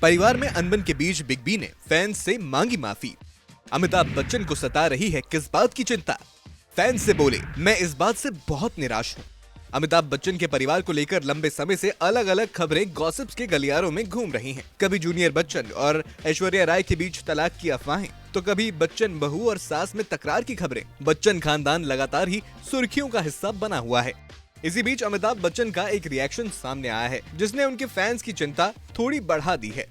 परिवार में अनबन के बीच बिग बी ने फैंस से मांगी माफी। अमिताभ बच्चन को सता रही है किस बात की चिंता? फैंस से बोले, मैं इस बात से बहुत निराश हूँ। अमिताभ बच्चन के परिवार को लेकर लंबे समय से अलग अलग खबरें गॉसिप्स के गलियारों में घूम रही हैं। कभी जूनियर बच्चन और ऐश्वर्या राय के बीच तलाक की अफवाहें, तो कभी बच्चन बहू और सास में तकरार की खबरें। बच्चन खानदान लगातार ही सुर्खियों का हिस्सा बना हुआ है। इसी बीच अमिताभ बच्चन का एक रिएक्शन सामने आया है जिसने उनके फैंस की चिंता थोड़ी बढ़ा दी है।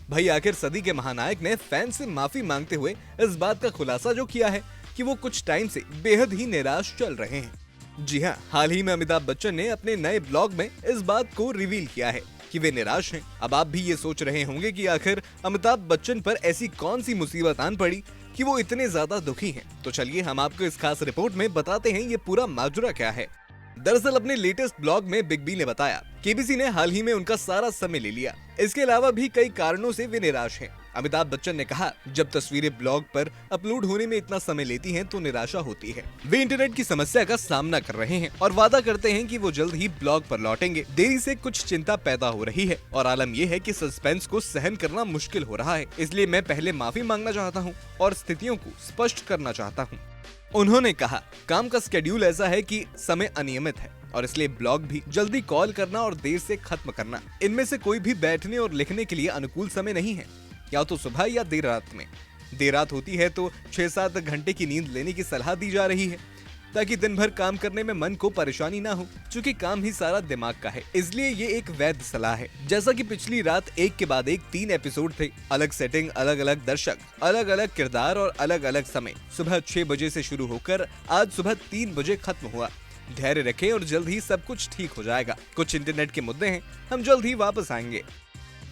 भाई आखिर सदी के महानायक ने फैंस से माफी मांगते हुए इस बात का खुलासा जो किया है कि वो कुछ टाइम से बेहद ही निराश चल रहे हैं। जी हाँ, हाल ही में अमिताभ बच्चन ने अपने नए ब्लॉग में इस बात को रिवील किया है कि वे निराश हैं। अब आप भी ये सोच रहे होंगे कि आखिर अमिताभ बच्चन पर ऐसी कौन सी मुसीबत आन पड़ी कि वो इतने ज्यादा दुखी हैं। तो चलिए हम आपको इस खास रिपोर्ट में बताते हैं ये पूरा माजरा क्या है। दरअसल अपने लेटेस्ट ब्लॉग में बिग बी ने बताया केबीसी ने हाल ही में उनका सारा समय ले लिया। इसके अलावा भी कई कारणों से वे निराश हैं। अमिताभ बच्चन ने कहा, जब तस्वीरें ब्लॉग पर अपलोड होने में इतना समय लेती हैं तो निराशा होती है। वे इंटरनेट की समस्या का सामना कर रहे हैं और वादा करते हैं कि वो जल्द ही ब्लॉग पर लौटेंगे। देरी से कुछ चिंता पैदा हो रही है और आलम यह है कि सस्पेंस को सहन करना मुश्किल हो रहा है, इसलिए मैं पहले माफी मांगना चाहता हूँ और स्थितियों को स्पष्ट करना चाहता हूँ। उन्होंने कहा, काम का स्केड्यूल ऐसा है कि समय अनियमित है और इसलिए ब्लॉग भी जल्दी कॉल करना और देर से खत्म करना, इनमें से कोई भी बैठने और लिखने के लिए अनुकूल समय नहीं है। या तो सुबह या देर रात में। देर रात होती है तो 6-7 घंटे की नींद लेने की सलाह दी जा रही है ताकि दिन भर काम करने में मन को परेशानी ना हो, क्योंकि काम ही सारा दिमाग का है। इसलिए ये एक वैध सलाह है। जैसा कि पिछली रात एक के बाद एक 3 एपिसोड थे, अलग सेटिंग, अलग अलग दर्शक, अलग अलग किरदार और अलग अलग समय। सुबह 6 बजे से शुरू होकर आज सुबह 3 बजे खत्म हुआ। धैर्य रखें और जल्द ही सब कुछ ठीक हो जाएगा। कुछ इंटरनेट के मुद्दे हैं, हम जल्द ही वापस आएंगे।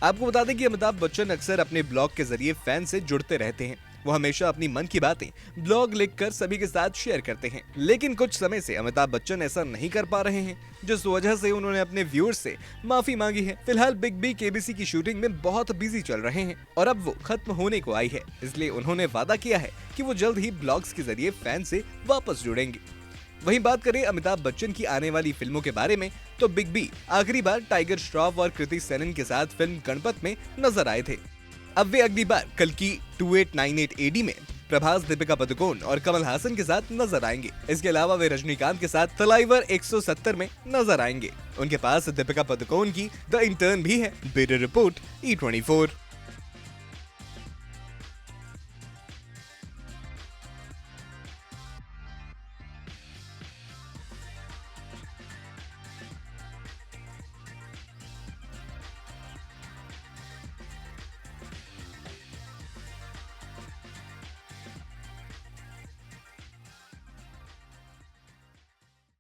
आपको बता दें कि अमिताभ बच्चन अक्सर अपने ब्लॉग के जरिए फैन से जुड़ते रहते हैं। वो हमेशा अपनी मन की बातें ब्लॉग लिखकर सभी के साथ शेयर करते हैं, लेकिन कुछ समय से अमिताभ बच्चन ऐसा नहीं कर पा रहे हैं, जिस वजह से उन्होंने अपने व्यूअर्स से माफी मांगी है। फिलहाल बिग बी केबीसी की शूटिंग में बहुत बिजी चल रहे हैं और अब वो खत्म होने को आई है, इसलिए उन्होंने वादा किया है कि वो जल्द ही ब्लॉग्स के जरिए फैन से वापस जुड़ेंगे। वहीं बात करें अमिताभ बच्चन की आने वाली फिल्मों के बारे में, तो बिग बी आखिरी बार टाइगर श्रॉफ और कृति सेनन के साथ फिल्म गणपत में नजर आए थे। अब वे अगली बार कल की 2898 AD में प्रभास, दीपिका पादुकोण और कमल हासन के साथ नजर आएंगे। इसके अलावा वे रजनीकांत के साथ तलाइवर 170 में नजर आएंगे। उनके पास दीपिका पादुकोण की द इंटर्न भी है। Bureau report E24।